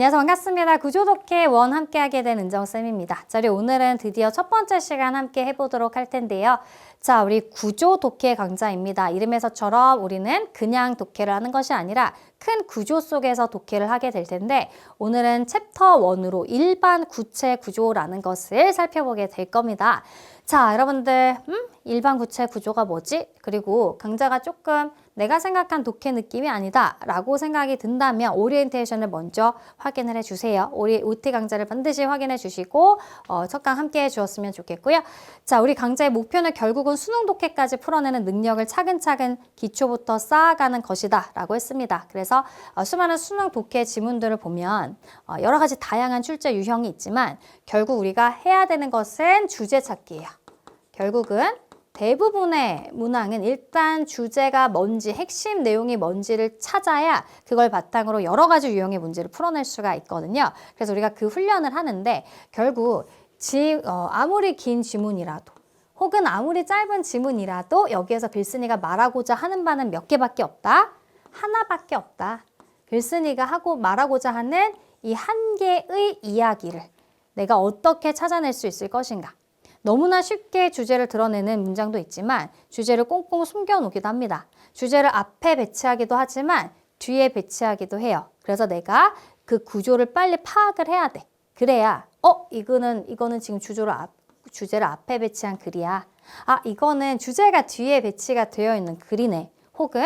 안녕하세요. 반갑습니다. 구조독해 원 함께하게 된 은정쌤입니다. 자, 우리 오늘은 드디어 첫 번째 시간 함께 해보도록 할 텐데요. 자, 우리 구조독해 강좌입니다. 이름에서처럼 우리는 그냥 독해를 하는 것이 아니라 큰 구조 속에서 독해를 하게 될 텐데 오늘은 챕터 1으로 일반 구체 구조라는 것을 살펴보게 될 겁니다. 자, 여러분들 일반 구체 구조가 뭐지? 그리고 강좌가 조금 내가 생각한 독해 느낌이 아니다 라고 생각이 든다면 오리엔테이션을 먼저 확인을 해주세요. 우리 OT 강좌를 반드시 확인해 주시고 첫 강 함께 해주었으면 좋겠고요. 자, 우리 강좌의 목표는 결국은 수능 독해까지 풀어내는 능력을 차근차근 기초부터 쌓아가는 것이다 라고 했습니다. 그래서 수많은 수능 독해 지문들을 보면 여러 가지 다양한 출제 유형이 있지만 결국 우리가 해야 되는 것은 주제 찾기예요. 결국은 대부분의 문항은 일단 주제가 뭔지, 핵심 내용이 뭔지를 찾아야 그걸 바탕으로 여러 가지 유형의 문제를 풀어낼 수가 있거든요. 그래서 우리가 그 훈련을 하는데 결국 아무리 긴 지문이라도 혹은 아무리 짧은 지문이라도 여기에서 글쓴이가 말하고자 하는 바는 몇 개밖에 없다? 하나밖에 없다. 글쓴이가 하고 말하고자 하는 이 한 개의 이야기를 내가 어떻게 찾아낼 수 있을 것인가. 너무나 쉽게 주제를 드러내는 문장도 있지만 주제를 꽁꽁 숨겨놓기도 합니다. 주제를 앞에 배치하기도 하지만 뒤에 배치하기도 해요. 그래서 내가 그 구조를 빨리 파악을 해야 돼. 그래야 이거는 지금 주제를 앞에 배치한 글이야. 아, 이거는 주제가 뒤에 배치가 되어 있는 글이네. 혹은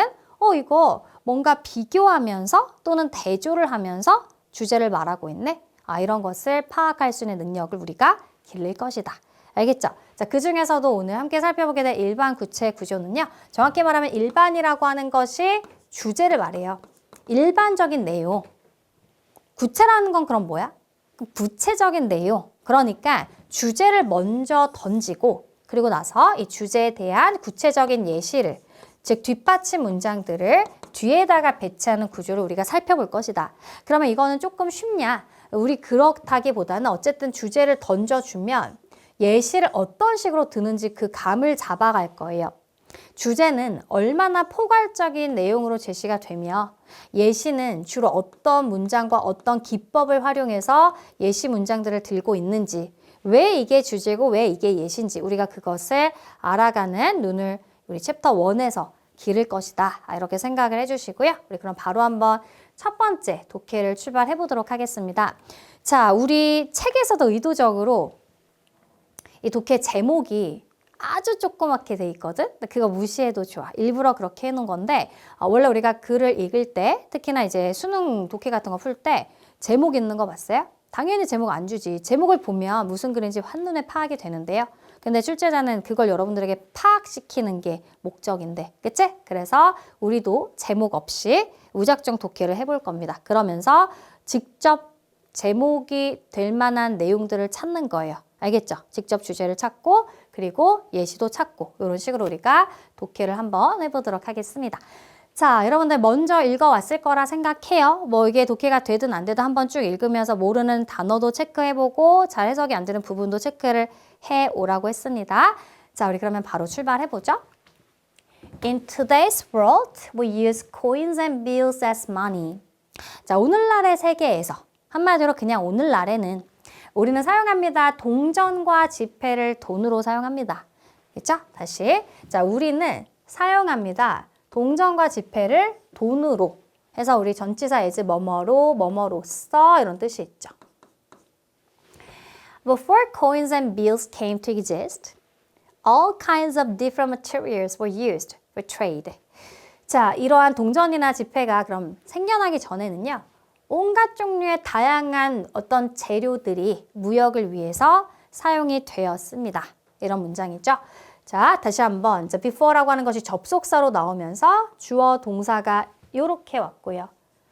이거 뭔가 비교하면서 또는 대조를 하면서 주제를 말하고 있네. 아, 이런 것을 파악할 수 있는 능력을 우리가 기를 것이다. 알겠죠? 자, 그 중에서도 오늘 함께 살펴보게 될 일반 구체 구조는요. 정확히 말하면 일반이라고 하는 것이 주제를 말해요. 일반적인 내용. 구체라는 건 그럼 뭐야? 구체적인 내용. 그러니까 주제를 먼저 던지고 그리고 나서 이 주제에 대한 구체적인 예시를 즉 뒷받침 문장들을 뒤에다가 배치하는 구조를 우리가 살펴볼 것이다. 그러면 이거는 조금 쉽냐? 우리 그렇다기보다는 어쨌든 주제를 던져주면 예시를 어떤 식으로 드는지 그 감을 잡아갈 거예요. 주제는 얼마나 포괄적인 내용으로 제시가 되며 예시는 주로 어떤 문장과 어떤 기법을 활용해서 예시 문장들을 들고 있는지 왜 이게 주제고 왜 이게 예시인지 우리가 그것을 알아가는 눈을 우리 챕터 1에서 기를 것이다. 이렇게 생각을 해주시고요. 우리 그럼 바로 한번 첫 번째 독해를 출발해 보도록 하겠습니다. 자, 우리 책에서도 의도적으로 이 독해 제목이 아주 조그맣게 돼 있거든? 그거 무시해도 좋아. 일부러 그렇게 해놓은 건데 원래 우리가 글을 읽을 때 특히나 이제 수능 독해 같은 거 풀 때 제목 있는 거 봤어요? 당연히 제목 안 주지. 제목을 보면 무슨 글인지 한눈에 파악이 되는데요. 근데 출제자는 그걸 여러분들에게 파악시키는 게 목적인데, 그치? 그래서 우리도 제목 없이 무작정 독해를 해볼 겁니다. 그러면서 직접 제목이 될 만한 내용들을 찾는 거예요. 알겠죠? 직접 주제를 찾고 그리고 예시도 찾고 이런 식으로 우리가 독해를 한번 해보도록 하겠습니다. 자, 여러분들 먼저 읽어왔을 거라 생각해요. 뭐 이게 독해가 되든 안 되든 한번 쭉 읽으면서 모르는 단어도 체크해보고 잘 해석이 안 되는 부분도 체크를 해오라고 했습니다. 자, 우리 그러면 바로 출발해보죠. In today's world, we use coins and bills as money. 자, 오늘날의 세계에서 한마디로 그냥 오늘날에는 우리는 사용합니다. 동전과 지폐를 돈으로 사용합니다. 그렇죠? 다시. 자, 우리는 사용합니다. 동전과 지폐를 돈으로 해서 우리 전치사 as 뭐뭐로, 뭐뭐로써 이런 뜻이 있죠. Before coins and bills came to exist, all kinds of different materials were used for trade. 자, 이러한 동전이나 지폐가 그럼 생겨나기 전에는요. 온갖 종류의 다양한 어떤 재료들이 무역을 위해서 사용이 되었습니다. 이런 문장이죠. 자, 다시 한번 이제 before라고 하는 것이 접속사로 나오면서 주어 동사가 이렇게 왔고요.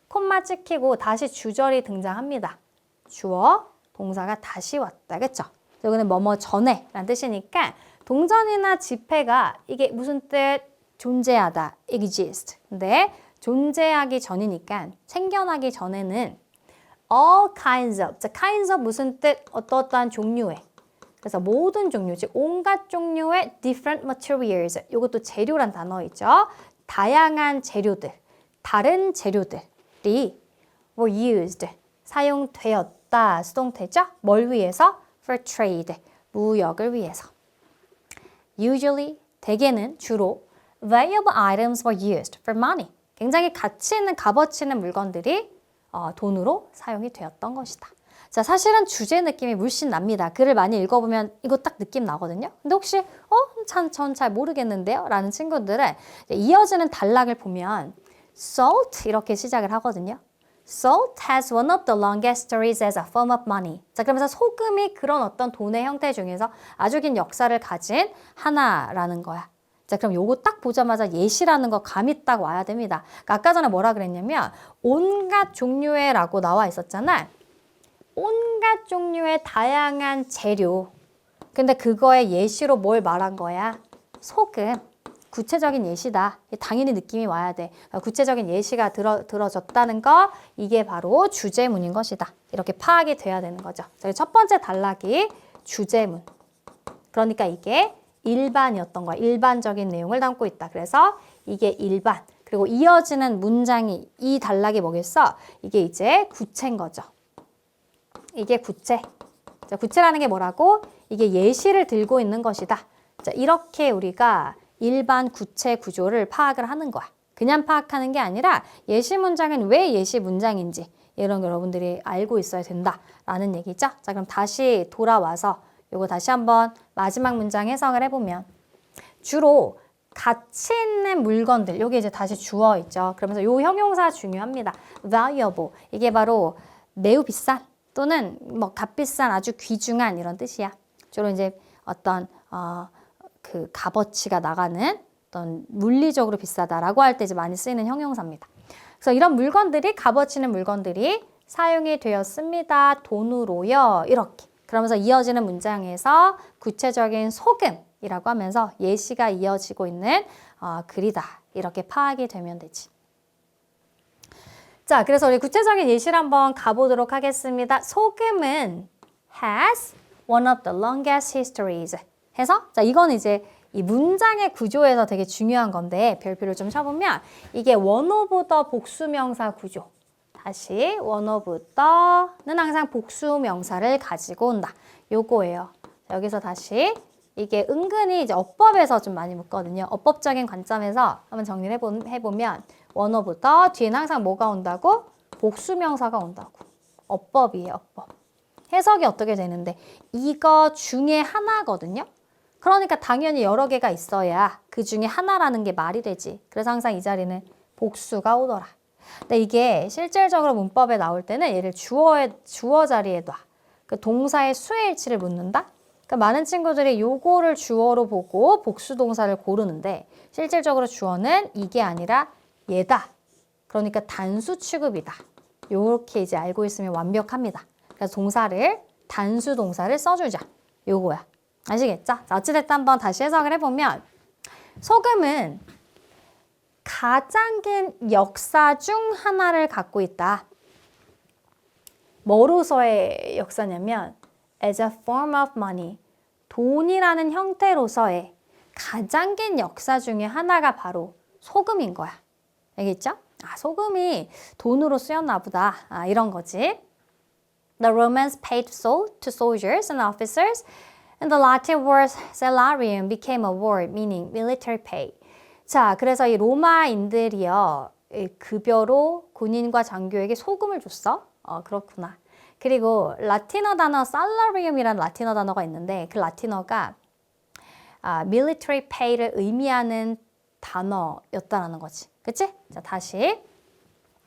콤마 찍히고 다시 주절이 등장합니다. 주어 동사가 다시 왔다. 그렇죠? 여기는 뭐뭐 전에 라는 뜻이니까 동전이나 지폐가 이게 무슨 뜻? 존재하다. exist. 근데 존재하기 전이니까 생겨나기 전에는 all kinds of, 자, kinds of 무슨 뜻? 어떠한 종류의. 그래서 모든 종류, 즉 온갖 종류의 different materials. 이것도 재료란 단어 있죠. 다양한 재료들, 다른 재료들이 were used, 사용되었다. 수동태죠? 뭘 위해서? For trade. 무역을 위해서. Usually, 대개는 주로 valuable items were used for money. 굉장히 가치 있는 값어치 있는 물건들이 돈으로 사용이 되었던 것이다. 자, 사실은 주제 느낌이 물씬 납니다. 글을 많이 읽어보면 이거 딱 느낌 나거든요. 근데 혹시 전 잘 모르겠는데요? 라는 친구들은 이어지는 단락을 보면 salt 이렇게 시작을 하거든요. Salt has one of the longest stories as a form of money. 자, 그러면서 소금이 그런 어떤 돈의 형태 중에서 아주 긴 역사를 가진 하나라는 거야. 자, 그럼 요거 딱 보자마자 예시라는 거 감이 딱 와야 됩니다. 그러니까 아까 전에 뭐라 그랬냐면 온갖 종류의 라고 나와 있었잖아. 온갖 종류의 다양한 재료. 근데 그거의 예시로 뭘 말한 거야? 소금. 구체적인 예시다. 당연히 느낌이 와야 돼. 구체적인 예시가 들어졌다는 거, 이게 바로 주제문인 것이다. 이렇게 파악이 돼야 되는 거죠. 저희 첫 번째 단락이 주제문. 그러니까 이게 일반이었던 거야. 일반적인 내용을 담고 있다. 그래서 이게 일반. 그리고 이어지는 문장이, 이 단락이 뭐겠어? 이게 이제 구체인 거죠. 이게 구체. 자, 구체라는 게 뭐라고? 이게 예시를 들고 있는 것이다. 자, 이렇게 우리가 일반 구체 구조를 파악을 하는 거야. 그냥 파악하는 게 아니라 예시 문장은 왜 예시 문장인지 이런 거 여러분들이 알고 있어야 된다라는 얘기죠. 자, 그럼 다시 돌아와서 요거 다시 한번 마지막 문장 해석을 해보면 주로 가치 있는 물건들, 요게 이제 다시 주어 있죠. 그러면서 요 형용사 중요합니다. valuable. 이게 바로 매우 비싼 또는 뭐 값비싼 아주 귀중한 이런 뜻이야. 주로 이제 어떤 그 값어치가 나가는 어떤 물리적으로 비싸다라고 할 때 이제 많이 쓰이는 형용사입니다. 그래서 이런 물건들이 값어치 있는 물건들이 사용이 되었습니다. 돈으로요. 이렇게. 그러면서 이어지는 문장에서 구체적인 소금이라고 하면서 예시가 이어지고 있는 글이다. 이렇게 파악이 되면 되지. 자, 그래서 우리 구체적인 예시를 한번 가보도록 하겠습니다. 소금은 has one of the longest histories. 해서 자, 이건 이제 이 문장의 구조에서 되게 중요한 건데 별표를 좀 쳐보면 이게 one of the 복수명사 구조. 다시 one of the는 항상 복수명사를 가지고 온다. 요거예요. 여기서 다시 이게 은근히 이제 어법에서 좀 많이 묻거든요. 어법적인 관점에서 한번 정리를 해보면 one of the 뒤에는 항상 뭐가 온다고? 복수명사가 온다고. 어법이에요, 어법. 해석이 어떻게 되는데 이거 중에 하나거든요. 그러니까 당연히 여러 개가 있어야 그 중에 하나라는 게 말이 되지. 그래서 항상 이 자리는 복수가 오더라. 근데 이게 실질적으로 문법에 나올 때는 얘를 주어 자리에 놔. 그 동사의 수의 일치를 묻는다? 그러니까 많은 친구들이 요거를 주어로 보고 복수 동사를 고르는데 실질적으로 주어는 이게 아니라 얘다. 그러니까 단수 취급이다. 요렇게 이제 알고 있으면 완벽합니다. 그래서 동사를, 단수 동사를 써주자. 요거야. 아시겠죠? 자, 어찌됐든 한번 다시 해석을 해보면 소금은 가장 긴 역사 중 하나를 갖고 있다. 뭐로서의 역사냐면 as a form of money, 돈이라는 형태로서의 가장 긴 역사 중에 하나가 바로 소금인 거야. 알겠죠? 아, 소금이 돈으로 쓰였나 보다. 아, 이런 거지. The Romans paid salt to soldiers and officers, and the Latin word salarium became a word meaning military pay. 자, 그래서 이 로마인들이요, 급여로 군인과 장교에게 소금을 줬어. 그렇구나. 그리고 라틴어 단어 salarium이라는 라틴어 단어가 있는데 그 라틴어가 military pay를 의미하는 단어였다라는 거지. 그치? 자, 다시.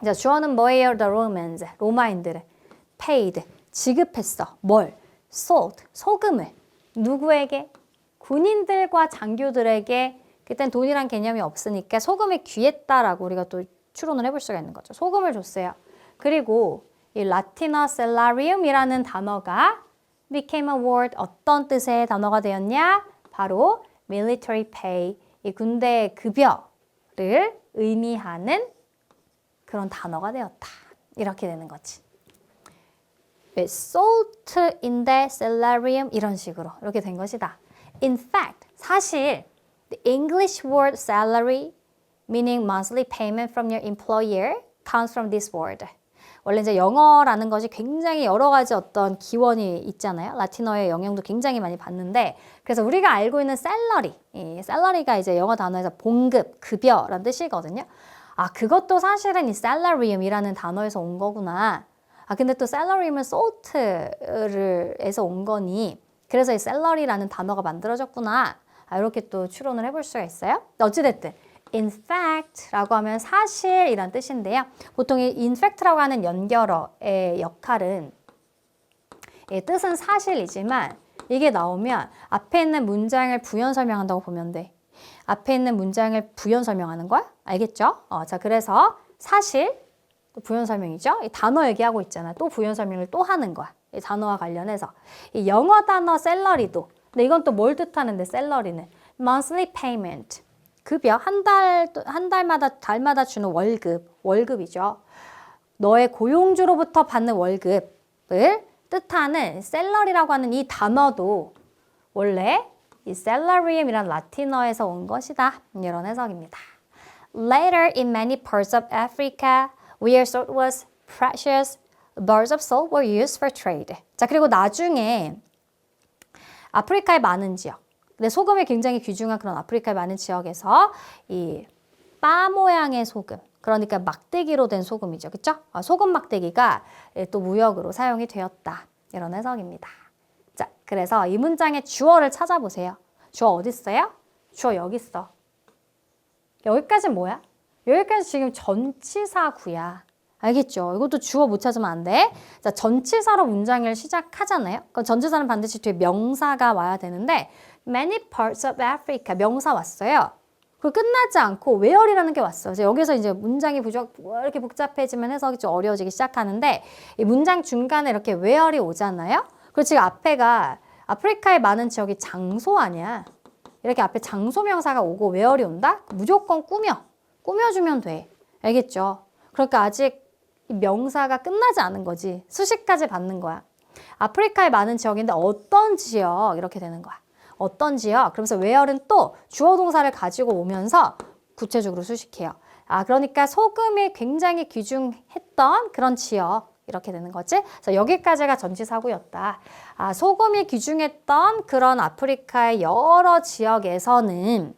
자, 주어는 뭐예요? The Romans, 로마인들은 paid, 지급했어. 뭘? salt, 소금을. 누구에게? 군인들과 장교들에게. 그땐 돈이란 개념이 없으니까 소금이 귀했다라고 우리가 또 추론을 해볼 수가 있는 거죠. 소금을 줬어요. 그리고 이 라틴어 salarium이라는 단어가 became a word, 어떤 뜻의 단어가 되었냐? 바로 military pay, 이 군대의 급여를 의미하는 그런 단어가 되었다. 이렇게 되는 거지. salt인데 salarium 이런 식으로 이렇게 된 것이다. In fact, 사실 the English word salary, meaning monthly payment from your employer, comes from this word. 원래 이제 영어라는 것이 굉장히 여러 가지 어떤 기원이 있잖아요. 라틴어의 영향도 굉장히 많이 받는데 그래서 우리가 알고 있는 샐러리, 이 샐러리가 이제 영어 단어에서 봉급, 급여라는 뜻이거든요. 아, 그것도 사실은 이 salarium이라는 단어에서 온 거구나. 아, 근데 또 salarium은 salt에서 온 거니 그래서 이 salary라는 단어가 만들어졌구나. 아, 이렇게 또 추론을 해볼 수가 있어요. 어찌됐든 in fact라고 하면 사실이란 뜻인데요. 보통 이 in fact라고 하는 연결어의 역할은 뜻은 사실이지만 이게 나오면 앞에 있는 문장을 부연 설명한다고 보면 돼. 앞에 있는 문장을 부연 설명하는 거야? 알겠죠? 자, 그래서 사실 또 부연 설명이죠. 이 단어 얘기하고 있잖아. 또 부연 설명을 또 하는 거야. 이 단어와 관련해서. 이 영어 단어 샐러리도. 근데 이건 또 뭘 뜻하는데 샐러리는 monthly payment. 급여 한 달마다 주는 월급이죠. 너의 고용주로부터 받는 월급을 뜻하는 샐러리라고 하는 이 단어도 원래 이 salarium이란 라틴어에서 온 것이다. 이런 해석입니다. Later in many parts of Africa, where salt was precious, bars of salt were used for trade. 자, 그리고 나중에 아프리카의 많은 지역, 근데 소금이 굉장히 귀중한 그런 아프리카의 많은 지역에서 이 바 모양의 소금, 그러니까 막대기로 된 소금이죠. 그쵸? 소금 막대기가 또 무역으로 사용이 되었다. 이런 해석입니다. 자, 그래서 이 문장의 주어를 찾아보세요. 주어 어디 있어요? 주어 여기 있어. 여기까지는 뭐야? 여기까지 지금 전치사구야. 알겠죠? 이것도 주어 못 찾으면 안 돼. 자, 전치사로 문장을 시작하잖아요. 그럼 전치사는 반드시 뒤에 명사가 와야 되는데 many parts of Africa 명사 왔어요. 그 끝나지 않고 where이라는 게 왔어. 그래서 여기서 이제 문장이 이렇게 복잡해지면 해석이 좀 어려워지기 시작하는데 이 문장 중간에 이렇게 where이 오잖아요. 그리고 지금 앞에가 아프리카의 많은 지역이 장소 아니야. 이렇게 앞에 장소 명사가 오고 where이 온다? 무조건 꾸며주면 돼. 알겠죠? 그러니까 아직 이 명사가 끝나지 않은 거지. 수식까지 받는 거야. 아프리카의 많은 지역인데 어떤 지역 이렇게 되는 거야. 어떤 지역? 그러면서 where는 또 주어 동사를 가지고 오면서 구체적으로 수식해요. 아, 그러니까 소금이 굉장히 귀중했던 그런 지역 이렇게 되는 거지. 그래서 여기까지가 전치사구였다. 아, 소금이 귀중했던 그런 아프리카의 여러 지역에서는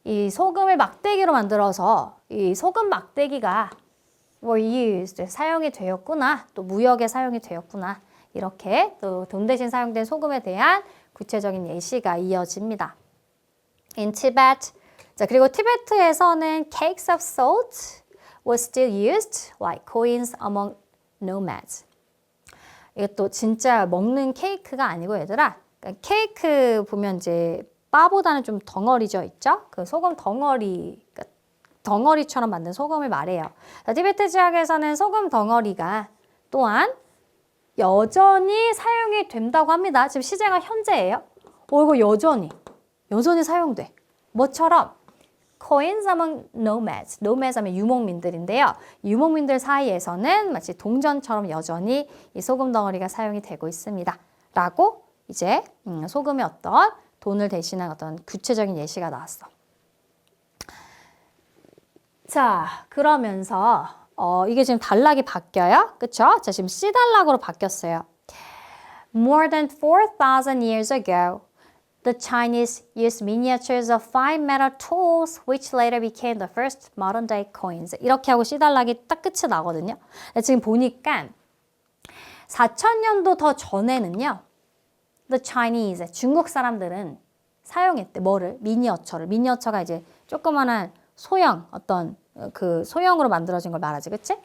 이 소금을 막대기로 만들어서 이 소금 막대기가 were used, 사용이 되었구나. 또 무역에 사용이 되었구나. 이렇게 또 돈 대신 사용된 소금에 대한 구체적인 예시가 이어집니다. In Tibet, 자, 그리고 티베트에서는 cakes of salt was still used like coins among nomads. 이것도 진짜 먹는 케이크가 아니고 얘들아, 그러니까 케이크 보면 이제 바보다는 좀 덩어리져 있죠? 그 소금 덩어리, 그러니까 덩어리처럼 만든 소금을 말해요. 자, 티베트 지역에서는 소금 덩어리가 또한 여전히 사용이 된다고 합니다. 지금 시제가 현재예요. 이거 여전히 사용돼. 뭐처럼? coins among nomads. nomads 하면 유목민들인데요. 유목민들 사이에서는 마치 동전처럼 여전히 이 소금 덩어리가 사용이 되고 있습니다. 라고 이제 소금의 어떤 돈을 대신한 어떤 구체적인 예시가 나왔어. 자, 그러면서 이게 지금 단락이 바뀌어요. 그쵸? 자, 지금 C 단락으로 바뀌었어요. More than 4,000 years ago, the Chinese used miniatures of fine metal tools which later became the first modern day coins. 이렇게 하고 C 단락이 딱 끝이 나거든요. 지금 보니까 4,000년도 더 전에는요. The Chinese, 중국 사람들은 사용했대. 뭐를? 미니어처를. 미니어처가 이제 조그만한 소형, 어떤 그 소형으로 만들어진 걸 말하지, 그치?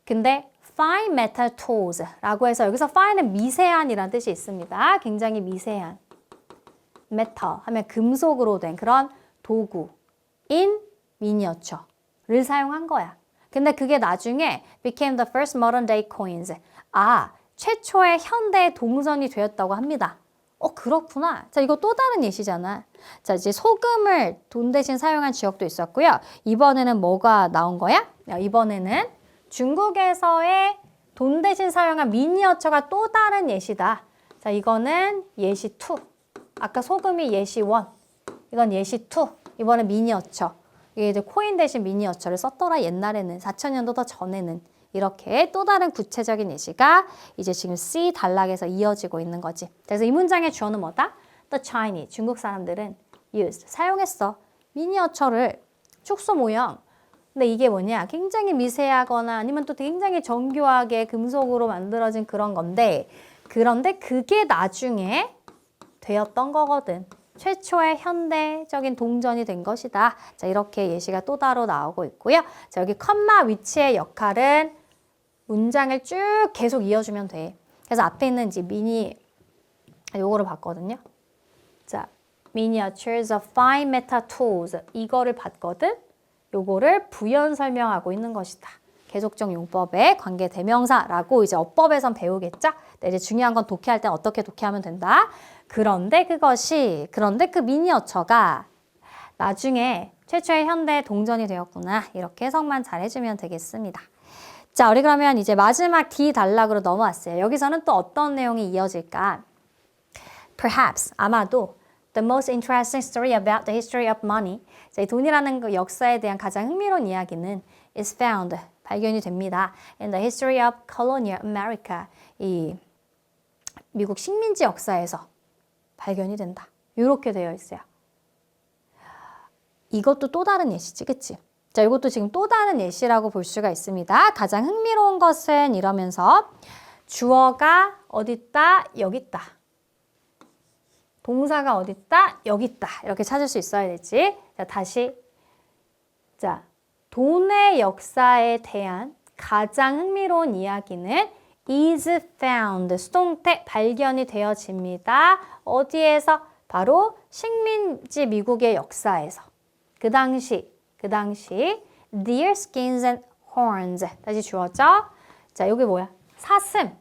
근데 fine metal tools라고 해서 여기서 fine은 미세한이라는 뜻이 있습니다. 굉장히 미세한. metal 하면 금속으로 된 그런 도구인 미니어처를 사용한 거야. 근데 그게 나중에 became the first modern day coins. 아, 최초의 현대 동전이 되었다고 합니다. 그렇구나. 자, 이거 또 다른 예시잖아. 자, 이제 소금을 돈 대신 사용한 지역도 있었고요. 이번에는 뭐가 나온 거야? 이번에는 중국에서의 돈 대신 사용한 미니어처가 또 다른 예시다. 자, 이거는 예시 2. 아까 소금이 예시 1. 이건 예시 2. 이번엔 미니어처. 이게 이제 코인 대신 미니어처를 썼더라. 옛날에는 4,000년도 더 전에는. 이렇게 또 다른 구체적인 예시가 이제 지금 C 단락에서 이어지고 있는 거지. 그래서 이 문장의 주어는 뭐다? The Chinese, 중국 사람들은 used, 사용했어. 미니어처를 축소 모형. 근데 이게 뭐냐? 굉장히 미세하거나 아니면 또 굉장히 정교하게 금속으로 만들어진 그런 건데 그런데 그게 나중에 되었던 거거든. 최초의 현대적인 동전이 된 것이다. 자, 이렇게 예시가 또 따로 나오고 있고요. 자, 여기 컴마 위치의 역할은 문장을 쭉 계속 이어주면 돼. 그래서 앞에 있는 이제 미니 요거를 봤거든요. 자, miniatures of fine metal tools 이거를 봤거든. 요거를 부연 설명하고 있는 것이다. 계속적 용법의 관계 대명사라고 이제 어법에선 배우겠죠? 근데 이제 중요한 건 독해할 땐 어떻게 독해하면 된다? 그런데 그 미니어처가 나중에 최초의 현대 동전이 되었구나. 이렇게 해석만 잘해주면 되겠습니다. 자, 우리 그러면 이제 마지막 D 단락으로 넘어왔어요. 여기서는 또 어떤 내용이 이어질까? Perhaps, 아마도 the most interesting story about the history of money. 자, 이 돈이라는 그 역사에 대한 가장 흥미로운 이야기는 is found, 발견이 됩니다. In the history of colonial America. 이 미국 식민지 역사에서 발견이 된다. 이렇게 되어 있어요. 이것도 또 다른 예시지, 그치? 자, 이것도 지금 또 다른 예시라고 볼 수가 있습니다. 가장 흥미로운 것은 이러면서 주어가 어디 있다, 여기 있다. 동사가 어디 있다, 여기 있다. 이렇게 찾을 수 있어야 되지. 자, 다시. 자, 돈의 역사에 대한 가장 흥미로운 이야기는 is found, 수동태 발견이 되어집니다. 어디에서? 바로 식민지 미국의 역사에서. 그 당시 deer skins and horns. 다시 주어져. 자, 여기 뭐야? 사슴,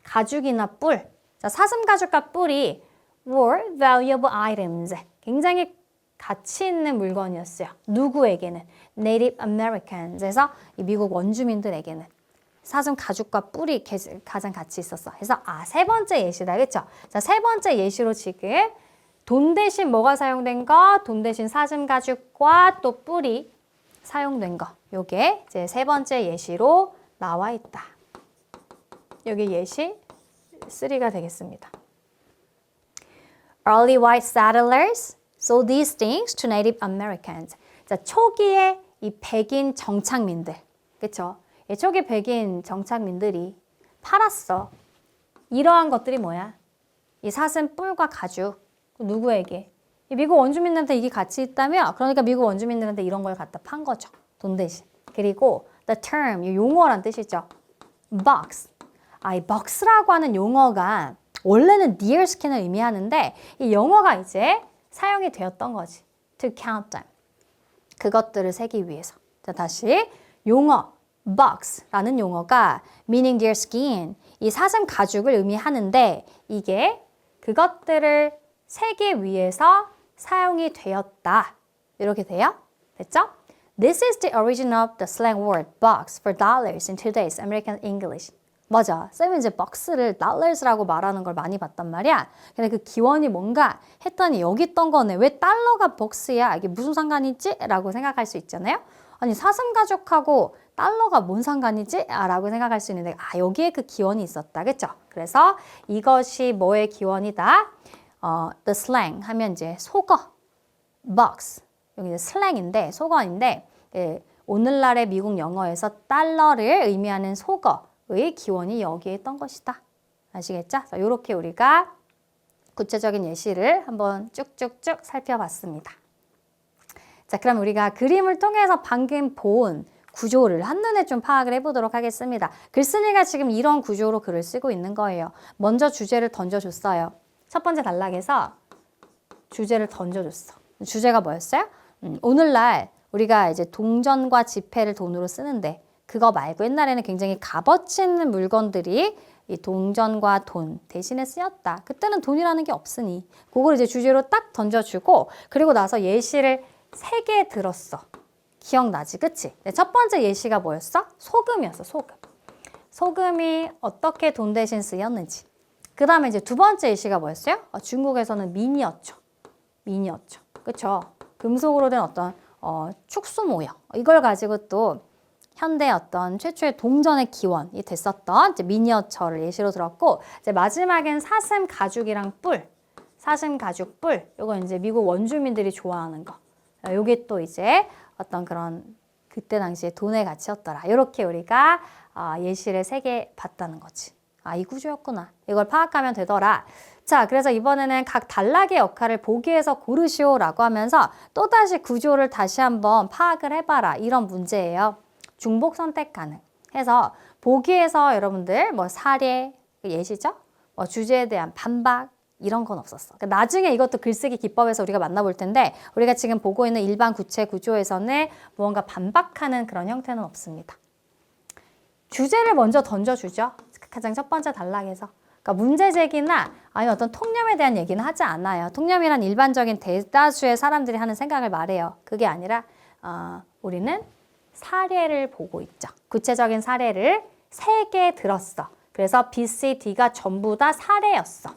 가죽이나 뿔. 자, 사슴, 가죽과 뿔이 were valuable items. 굉장히 가치 있는 물건이었어요. 누구에게는? Native Americans에서 이 미국 원주민들에게는. 사슴 가죽과 뿔이 가장 가치 있었어. 그래서 세 번째 예시다. 그렇죠? 자, 세 번째 예시로 지금 돈 대신 뭐가 사용된 거? 돈 대신 사슴 가죽과 또 뿔이 사용된 거. 요게 이제 세 번째 예시로 나와 있다. 여기 예시 3가 되겠습니다. Early white settlers sold these things to Native Americans. 자, 초기에 이 백인 정착민들. 그렇죠? 초기 백인 정착민들이 팔았어. 이러한 것들이 뭐야? 이 사슴 뿔과 가죽. 누구에게? 이 미국 원주민들한테 이게 가치 있다며? 그러니까 미국 원주민들한테 이런 걸 갖다 판 거죠. 돈 대신. 그리고 the term, 이 용어란 뜻이죠. box. 이 box라고 하는 용어가 원래는 deer skin을 의미하는데 이 영어가 이제 사용이 되었던 거지. to count them. 그것들을 세기 위해서. 자, 다시 용어 box라는 용어가 meaning deer skin, 이 사슴 가죽을 의미하는데 이게 그것들을 세기 위해서 사용이 되었다. 이렇게 돼요? 됐죠? This is the origin of the slang word box for dollars in today's American English. 맞아. 쌤은 이제 box를 dollars라고 말하는 걸 많이 봤단 말이야. 근데 그 기원이 뭔가 했더니 여기 있던 거네. 왜 달러가 box야? 이게 무슨 상관이지? 라고 생각할 수 있잖아요. 아니 사슴 가죽하고 달러가 뭔 상관이지? 라고 생각할 수 있는데 여기에 그 기원이 있었다. 그쵸? 그래서 이것이 뭐의 기원이다? The slang 하면 이제 속어, box. 여기 이제 슬랭인데 속어인데 오늘날의 미국 영어에서 달러를 의미하는 속어의 기원이 여기에 있던 것이다. 아시겠죠? 이렇게 우리가 구체적인 예시를 한번 쭉쭉쭉 살펴봤습니다. 자, 그럼 우리가 그림을 통해서 방금 본 구조를 한눈에 좀 파악을 해보도록 하겠습니다. 글쓴이가 지금 이런 구조로 글을 쓰고 있는 거예요. 먼저 주제를 던져줬어요. 첫 번째 단락에서 주제를 던져줬어. 주제가 뭐였어요? 오늘날 우리가 이제 동전과 지폐를 돈으로 쓰는데 그거 말고 옛날에는 굉장히 값어치 있는 물건들이 이 동전과 돈 대신에 쓰였다. 그때는 돈이라는 게 없으니 그걸 이제 주제로 딱 던져주고 그리고 나서 예시를 3개 들었어. 기억나지? 그치? 네, 첫 번째 예시가 뭐였어? 소금이었어. 소금. 소금이 어떻게 돈 대신 쓰였는지. 그 다음에 이제 두 번째 예시가 뭐였어요? 중국에서는 미니어처. 미니어처. 그쵸? 금속으로 된 어떤 축소 모형 이걸 가지고 또 현대 어떤 최초의 동전의 기원이 됐었던 이제 미니어처를 예시로 들었고 이제 마지막엔 사슴 가죽이랑 뿔, 사슴 가죽 뿔 이거 이제 미국 원주민들이 좋아하는 거. 요게 또 이제 어떤 그런 그때 당시에 돈의 가치였더라. 이렇게 우리가 예시를 3개 봤다는 거지. 이 구조였구나. 이걸 파악하면 되더라. 자, 그래서 이번에는 각 단락의 역할을 보기에서 고르시오라고 하면서 또다시 구조를 다시 한번 파악을 해봐라. 이런 문제예요. 중복 선택 가능. 해서 보기에서 여러분들 뭐 사례, 예시죠? 뭐 주제에 대한 반박 이런 건 없었어. 그러니까 나중에 이것도 글쓰기 기법에서 우리가 만나볼 텐데 우리가 지금 보고 있는 일반 구체 구조에서는 무언가 반박하는 그런 형태는 없습니다. 주제를 먼저 던져주죠. 가장 첫 번째 단락에서. 그러니까 문제 제기나 아니면 어떤 통념에 대한 얘기는 하지 않아요. 통념이란 일반적인 대다수의 사람들이 하는 생각을 말해요. 그게 아니라 우리는 사례를 보고 있죠. 구체적인 사례를 3개 들었어. 그래서 B, C, D가 전부 다 사례였어.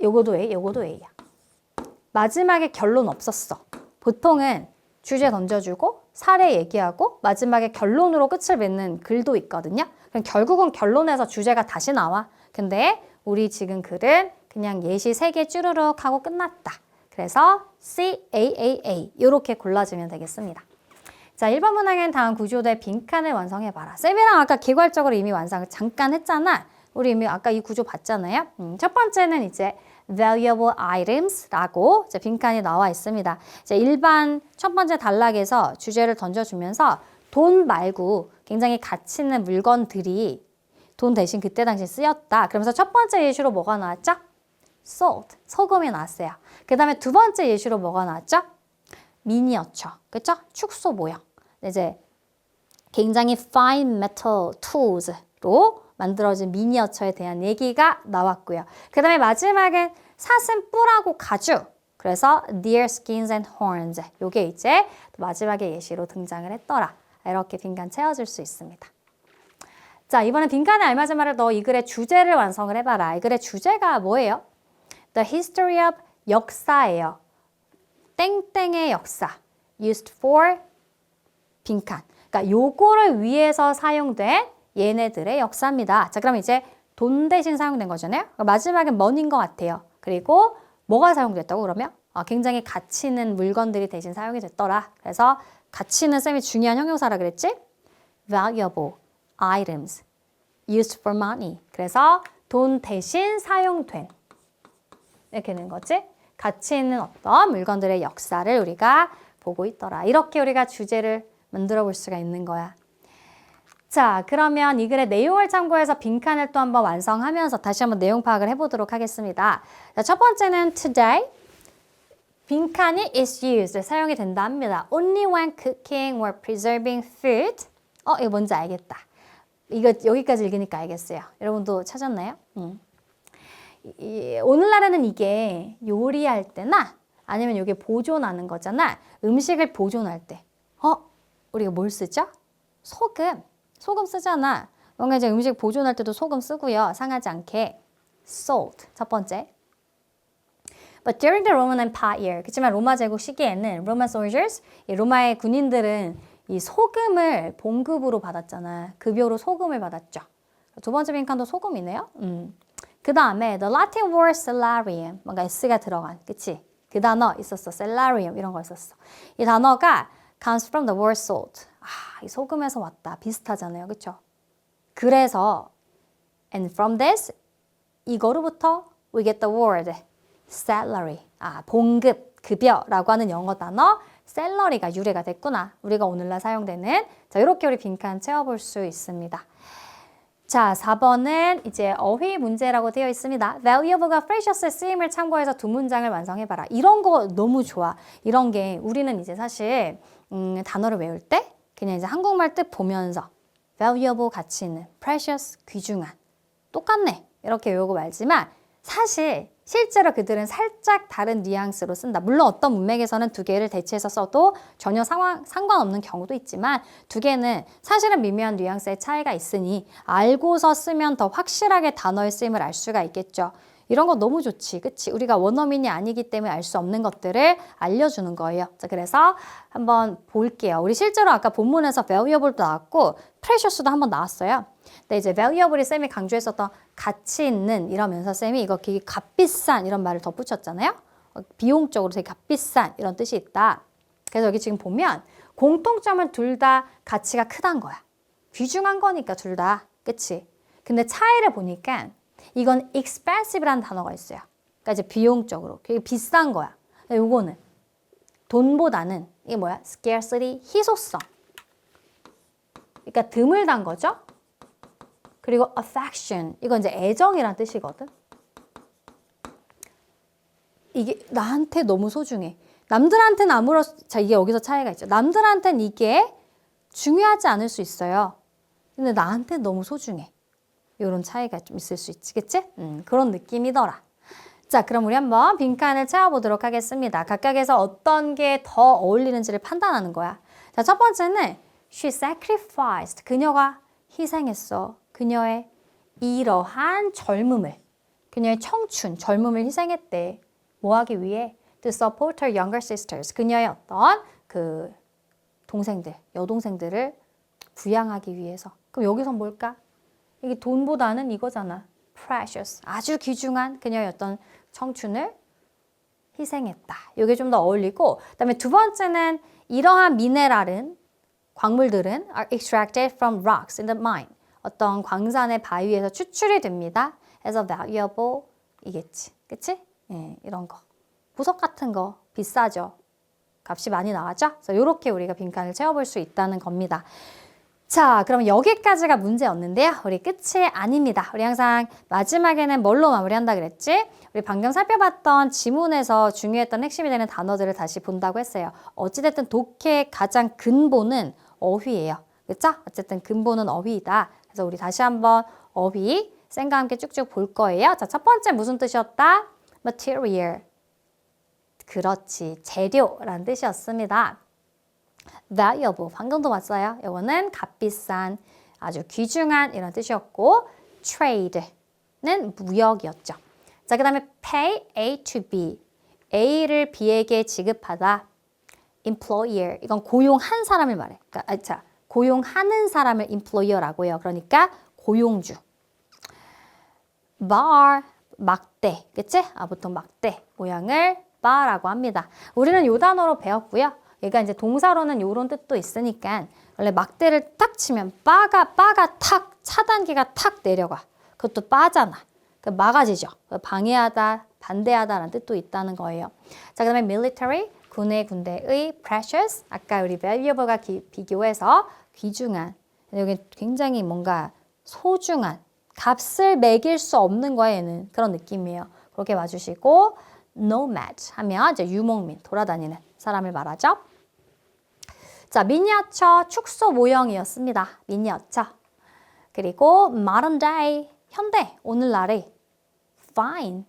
요거도 A, 요거도 A야. 마지막에 결론 없었어. 보통은 주제 던져주고 사례 얘기하고 마지막에 결론으로 끝을 맺는 글도 있거든요. 그럼 결국은 결론에서 주제가 다시 나와. 근데 우리 지금 글은 그냥 예시 3개 쭈르륵 하고 끝났다. 그래서 C, A, A, A 이렇게 골라주면 되겠습니다. 자, 1번 문항엔 다음 구조대 빈칸을 완성해봐라. 쌤이랑 아까 개괄적으로 이미 완성을 잠깐 했잖아. 우리 이미 아까 이 구조 봤잖아요. 첫 번째는 이제 valuable items라고 이제 빈칸이 나와 있습니다. 이제 일반 첫 번째 단락에서 주제를 던져주면서 돈 말고 굉장히 가치 있는 물건들이 돈 대신 그때 당시 쓰였다. 그러면서 첫 번째 예시로 뭐가 나왔죠? salt, 소금이 나왔어요. 그 다음에 두 번째 예시로 뭐가 나왔죠? 미니어처, 그쵸? 축소 모형. 이제 굉장히 fine metal tools로 만들어진 미니어처에 대한 얘기가 나왔고요. 그 다음에 마지막은 사슴 뿔하고 가죽. 그래서 deer skins and horns. 요게 이제 마지막에 예시로 등장을 했더라. 이렇게 빈칸 채워줄 수 있습니다. 자, 이번엔 빈칸에 알맞은 말을 넣어 이 글의 주제를 완성을 해봐라. 이 글의 주제가 뭐예요? The history of 역사예요. 땡땡의 역사. used for 빈칸. 그러니까 요거를 위해서 사용된 얘네들의 역사입니다. 자, 그럼 이제 돈 대신 사용된 거잖아요. 마지막엔 money인 것 같아요. 그리고 뭐가 사용됐다고 그러면? 굉장히 가치 있는 물건들이 대신 사용이 됐더라. 그래서 가치 있는 쌤이 중요한 형용사라 그랬지? valuable items used for money. 그래서 돈 대신 사용된 이렇게 되는 거지. 가치 있는 어떤 물건들의 역사를 우리가 보고 있더라. 이렇게 우리가 주제를 만들어 볼 수가 있는 거야. 자, 그러면 이 글의 내용을 참고해서 빈칸을 또 한번 완성하면서 다시 한번 내용 파악을 해보도록 하겠습니다. 자, 첫 번째는 today. 빈칸이 is used, 사용이 된다 합니다. Only when cooking or preserving food. 이거 뭔지 알겠다. 이거 여기까지 읽으니까 알겠어요. 여러분도 찾았나요? 오늘날에는 이게 요리할 때나 아니면 이게 보존하는 거잖아. 음식을 보존할 때. 우리가 뭘 쓰죠? 소금. 소금 쓰잖아. 뭔가 이제 음식 보존할 때도 소금 쓰고요. 상하지 않게. Salt. 첫 번째. But during the Roman Empire, 그렇지만 로마 제국 시기에는 Roman soldiers, 이 로마의 군인들은 이 소금을 봉급으로 받았잖아. 급여로 소금을 받았죠. 두 번째 빈칸도 소금이네요. 그 다음에 the Latin word salarium, 뭔가 s가 들어간, 그치? 그 단어 있었어. salarium 이런 거 있었어. 이 단어가 comes from the word salt. 이 소금에서 왔다. 비슷하잖아요. 그쵸? 그래서 and from this 이거로부터 we get the word salary. 봉급, 급여라고 하는 영어 단어 샐러리가 유래가 됐구나. 우리가 오늘날 사용되는. 자, 이렇게 우리 빈칸 채워볼 수 있습니다. 자, 4번은 이제 어휘 문제라고 되어 있습니다. valuable가 precious 쓰임을 참고해서 두 문장을 완성해봐라. 이런 거 너무 좋아. 이런 게 우리는 이제 사실 단어를 외울 때 그냥 이제 한국말 뜻 보면서 valuable 가치 있는, precious 귀중한 똑같네 이렇게 외우고 말지만 사실 실제로 그들은 살짝 다른 뉘앙스로 쓴다. 물론 어떤 문맥에서는 두 개를 대체해서 써도 전혀 상관없는 경우도 있지만 두 개는 사실은 미묘한 뉘앙스의 차이가 있으니 알고서 쓰면 더 확실하게 단어의 쓰임을 알 수가 있겠죠. 이런 거 너무 좋지. 그치? 우리가 원어민이 아니기 때문에 알 수 없는 것들을 알려주는 거예요. 자, 그래서 한번 볼게요. 우리 실제로 아까 본문에서 valuable도 나왔고 precious도 한번 나왔어요. 근데 이제 valuable이 쌤이 강조했었던 가치 있는 이러면서 쌤이 이거 되게 값비싼 이런 말을 덧붙였잖아요. 비용적으로 되게 값비싼 이런 뜻이 있다. 그래서 여기 지금 보면 공통점은 둘 다 가치가 크다는 거야. 귀중한 거니까 둘 다. 그치? 근데 차이를 보니까 이건 expensive라는 단어가 있어요. 그러니까 이제 비용적으로 되게 비싼 거야. 요거는 돈보다는 이게 뭐야? scarcity, 희소성. 그러니까 드물단 거죠. 그리고 affection, 이건 이제 애정이란 뜻이거든. 이게 나한테 너무 소중해. 남들한테는 아무런, 자, 이게 여기서 차이가 있죠. 남들한테는 이게 중요하지 않을 수 있어요. 근데 나한테는 너무 소중해. 이런 차이가 좀 있을 수 있지, 그치? 그런 느낌이더라. 자, 그럼 우리 한번 빈칸을 채워보도록 하겠습니다. 각각에서 어떤 게 더 어울리는지를 판단하는 거야. 자, 첫 번째는 she sacrificed. 그녀가 희생했어. 그녀의 이러한 젊음을, 그녀의 청춘, 젊음을 희생했대. 뭐 하기 위해? To support her younger sisters. 그녀의 어떤 그 동생들, 여동생들을 부양하기 위해서. 그럼 여기서 뭘까? 이게 돈보다는 이거잖아. precious. 아주 귀중한 그녀의 어떤 청춘을 희생했다. 이게 좀 더 어울리고, 그다음에 두 번째는 이러한 미네랄은, 광물들은 are extracted from rocks in the mine. 어떤 광산의 바위에서 추출이 됩니다. as a valuable 이겠지. 그치? 예, 이런 거. 보석 같은 거 비싸죠. 값이 많이 나가죠? 그래서 이렇게 우리가 빈칸을 채워볼 수 있다는 겁니다. 자, 그럼 여기까지가 문제였는데요. 우리 끝이 아닙니다. 우리 항상 마지막에는 뭘로 마무리한다 그랬지? 우리 방금 살펴봤던 지문에서 중요했던 핵심이 되는 단어들을 다시 본다고 했어요. 어찌됐든 독해의 가장 근본은 어휘예요. 그렇죠? 어쨌든 근본은 어휘이다. 그래서 우리 다시 한번 어휘 쌤과 함께 쭉쭉 볼 거예요. 자, 첫 번째 무슨 뜻이었다? material. 그렇지. 재료라는 뜻이었습니다. valuable, 방금도 봤어요. 이거는 값비싼, 아주 귀중한 이런 뜻이었고 trade는 무역이었죠. 자, 그 다음에 pay A to B, A를 B에게 지급하다. employer, 이건 고용한 사람을 말해. 그러니까, 고용하는 사람을 employer라고 해요. 그러니까 고용주. bar, 막대, 그치? 보통 막대 모양을 bar라고 합니다. 우리는 이 단어로 배웠고요. 얘가 이제 동사로는 이런 뜻도 있으니까 원래 막대를 딱 치면 바가 탁 차단기가 탁 내려가. 그것도 바잖아. 그 막아지죠. 방해하다, 반대하다라는 뜻도 있다는 거예요. 자, 그다음에 military, 군대의 precious, 아까 우리 valuable과 비교해서 귀중한. 여기 굉장히 뭔가 소중한, 값을 매길 수 없는 거야, 얘는. 그런 느낌이에요. 그렇게 봐주시고 nomad 하면 이제 유목민, 돌아다니는 사람을 말하죠. 자, 미니어처 축소 모형이었습니다. 미니어처. 그리고 modern day, 현대, 오늘날의 fine.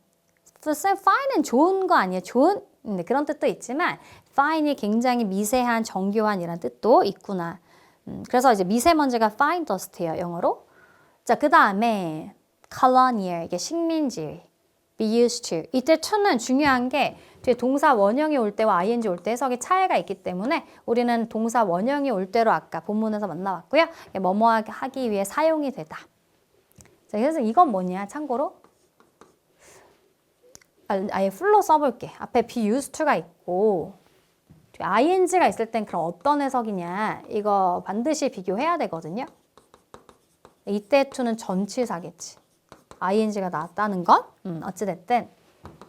fine은 좋은 거 아니에요? 좋은 그런 뜻도 있지만 fine이 굉장히 미세한, 정교한 이란 뜻도 있구나. 그래서 이제 미세먼지가 fine dust예요, 영어로. 자, 그 다음에 colonial, 이게 식민지. be used to. 이때 to는 중요한 게 뒤에 동사 원형이 올 때와 ing 올 때 해석이 차이가 있기 때문에 우리는 동사 원형이 올 때로 아까 본문에서 만나왔고요. 뭐뭐 하기 위해 사용이 되다. 자, 그래서 이건 뭐냐? 참고로 아예 풀로 써볼게. 앞에 be used to가 있고 ing가 있을 땐 그럼 어떤 해석이냐? 이거 반드시 비교해야 되거든요. 이때 to는 전치사겠지. ing가 나왔다는 건 어찌됐든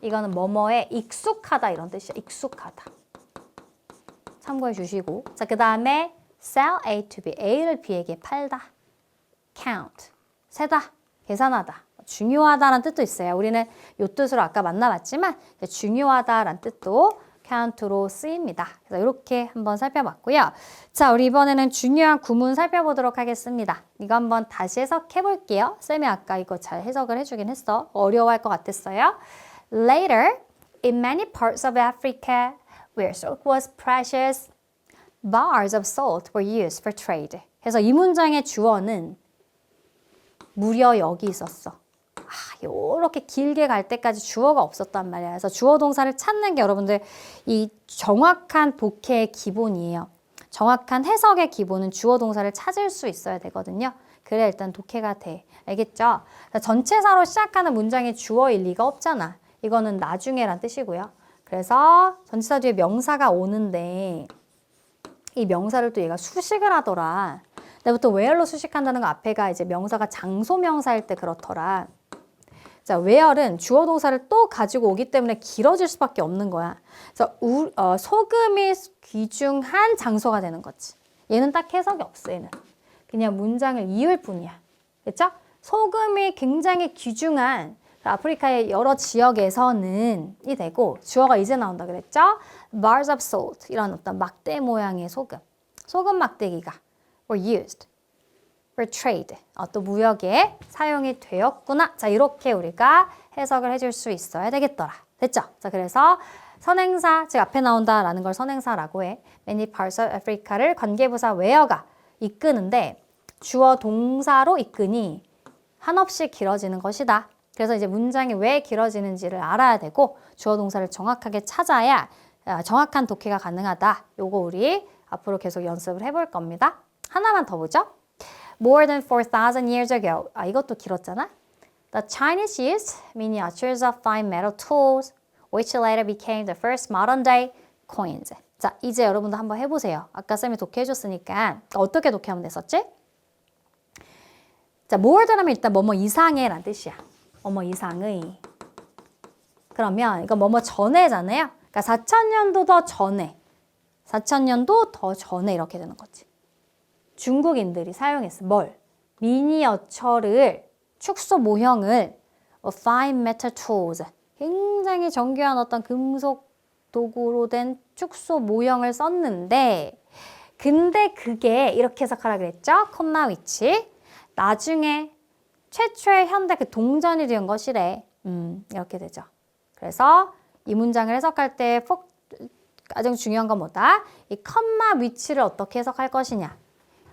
이거는 뭐뭐에 익숙하다 이런 뜻이야. 익숙하다. 참고해 주시고. 자, 그 다음에 sell A to B. A를 B에게 팔다. count. 세다. 계산하다. 중요하다라는 뜻도 있어요. 우리는 이 뜻으로 아까 만나봤지만 중요하다라는 뜻도 count로 쓰입니다. 그래서 이렇게 한번 살펴봤고요. 자, 우리 이번에는 중요한 구문 살펴보도록 하겠습니다. 이거 한번 다시 해석해 볼게요. 쌤이 아까 이거 잘 해석을 해주긴 했어. 어려워할 것 같았어요. Later, in many parts of Africa, where salt was precious, bars of salt were used for trade. 그래서 이 문장의 주어는 무려 여기 있었어. 요렇게 길게 갈 때까지 주어가 없었단 말이야. 그래서 주어 동사를 찾는 게 여러분들 이 정확한 독해의 기본이에요. 정확한 해석의 기본은 주어 동사를 찾을 수 있어야 되거든요. 그래야 일단 독해가 돼. 알겠죠? 전체사로 시작하는 문장에 주어일 리가 없잖아. 이거는 나중에란 뜻이고요. 그래서 전치사 뒤에 명사가 오는데 이 명사를 또 얘가 수식을 하더라. 근데 보통 where로 수식한다는 거 앞에가 이제 명사가 장소 명사일 때 그렇더라. 자, where는 주어 동사를 또 가지고 오기 때문에 길어질 수밖에 없는 거야. 그래서 소금이 귀중한 장소가 되는 거지. 얘는 딱 해석이 없어, 얘는. 그냥 문장을 이을 뿐이야. 그렇죠? 소금이 굉장히 귀중한 아프리카의 여러 지역에서는 이 되고 주어가 이제 나온다 그랬죠? bars of salt 이런 어떤 막대 모양의 소금 막대기가 were used for trade 또 무역에 사용이 되었구나. 자, 이렇게 우리가 해석을 해줄 수 있어야 되겠더라. 됐죠? 자, 그래서 선행사, 즉 앞에 나온다라는 걸 선행사라고 해. Many parts of Africa를 관계부사 where가 이끄는데 주어 동사로 이끄니 한없이 길어지는 것이다. 그래서 이제 문장이 왜 길어지는지를 알아야 되고 주어 동사를 정확하게 찾아야 정확한 독해가 가능하다. 요거 우리 앞으로 계속 연습을 해볼 겁니다. 하나만 더 보죠. More than 4,000 years ago. 이것도 길었잖아. The Chinese used miniatures of fine metal tools, which later became the first modern day coins. 자, 이제 여러분도 한번 해보세요. 아까 쌤이 독해해줬으니까 어떻게 독해하면 됐었지? 자, more than 하면 일단 뭐뭐 이상의 라는 뜻이야. 뭐뭐 이상의. 그러면 이거 뭐뭐 전에잖아요. 그러니까 4,000년도 더 전에. 4,000년도 더 전에 이렇게 되는 거지. 중국인들이 사용했어. 뭘? 미니어처를, 축소 모형을 fine metal tools. 굉장히 정교한 어떤 금속 도구로 된 축소 모형을 썼는데 근데 그게 이렇게 해석하라 그랬죠? 콤마 위치. 나중에 최초의 현대 그 동전이 된 것이래. 이렇게 되죠. 그래서 이 문장을 해석할 때 가장 중요한 건 뭐다? 이 컴마 위치를 어떻게 해석할 것이냐.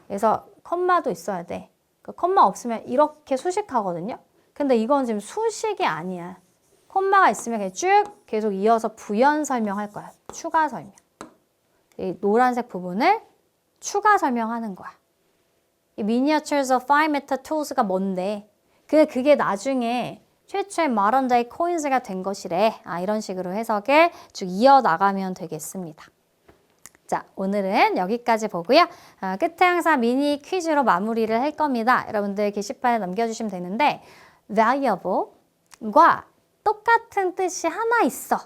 그래서 컴마도 있어야 돼. 그 컴마 없으면 이렇게 수식하거든요. 근데 이건 지금 수식이 아니야. 콤마가 있으면 그냥 쭉 계속 이어서 부연 설명할 거야. 추가 설명. 이 노란색 부분을 추가 설명하는 거야. 이 miniatures of fine metal tools가 뭔데? 그게 나중에 최초의 modern day coins가 된 것이래. 이런 식으로 해석을 쭉 이어나가면 되겠습니다. 자, 오늘은 여기까지 보고요. 끝에 항상 미니 퀴즈로 마무리를 할 겁니다. 여러분들 게시판에 남겨주시면 되는데 valuable과 똑같은 뜻이 하나 있어.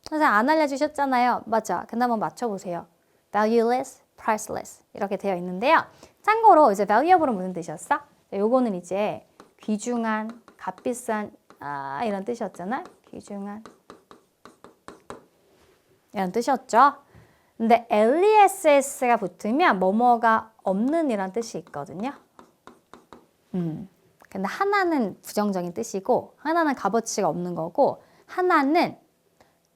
선생님 안 알려주셨잖아요. 맞아. 근데 한번 맞춰보세요. valueless, priceless 이렇게 되어 있는데요. 참고로 이제 valuable은 무슨 뜻이었어? 요거는 이제 귀중한, 값비싼 이런 뜻이었잖아. 귀중한 이런 뜻이었죠. 근데 less가 붙으면 뭐뭐가 없는 이란 뜻이 있거든요. 근데 하나는 부정적인 뜻이고 하나는 값어치가 없는 거고 하나는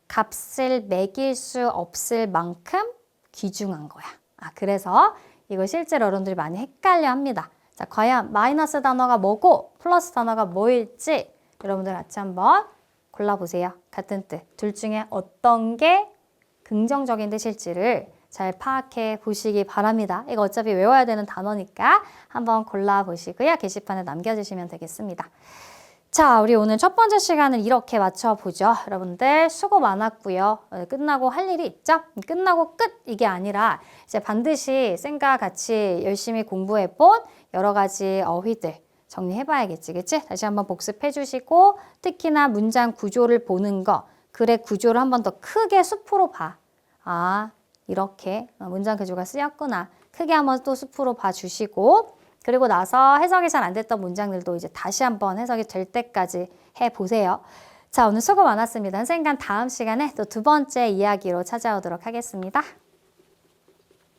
값을 매길 수 없을 만큼 귀중한 거야. 그래서 이거 실제로 여러분들이 많이 헷갈려 합니다. 자, 과연 마이너스 단어가 뭐고 플러스 단어가 뭐일지 여러분들 같이 한번 골라보세요. 같은 뜻. 둘 중에 어떤 게 긍정적인 뜻일지를 잘 파악해 보시기 바랍니다. 이거 어차피 외워야 되는 단어니까 한번 골라보시고요. 게시판에 남겨주시면 되겠습니다. 자, 우리 오늘 첫 번째 시간을 이렇게 맞춰보죠. 여러분들 수고 많았고요. 끝나고 할 일이 있죠? 끝나고 끝! 이게 아니라 이제 반드시 쌤과 같이 열심히 공부해본 여러 가지 어휘들 정리해봐야겠지, 그치? 다시 한번 복습해주시고 특히나 문장 구조를 보는 거 글의 구조를 한번 더 크게 숲으로 봐. 이렇게 문장 구조가 쓰였구나. 크게 한번 또 숲으로 봐주시고 그리고 나서 해석이 잘 안 됐던 문장들도 이제 다시 한번 해석이 될 때까지 해보세요. 자, 오늘 수고 많았습니다. 선생님 다음 시간에 또 두 번째 이야기로 찾아오도록 하겠습니다.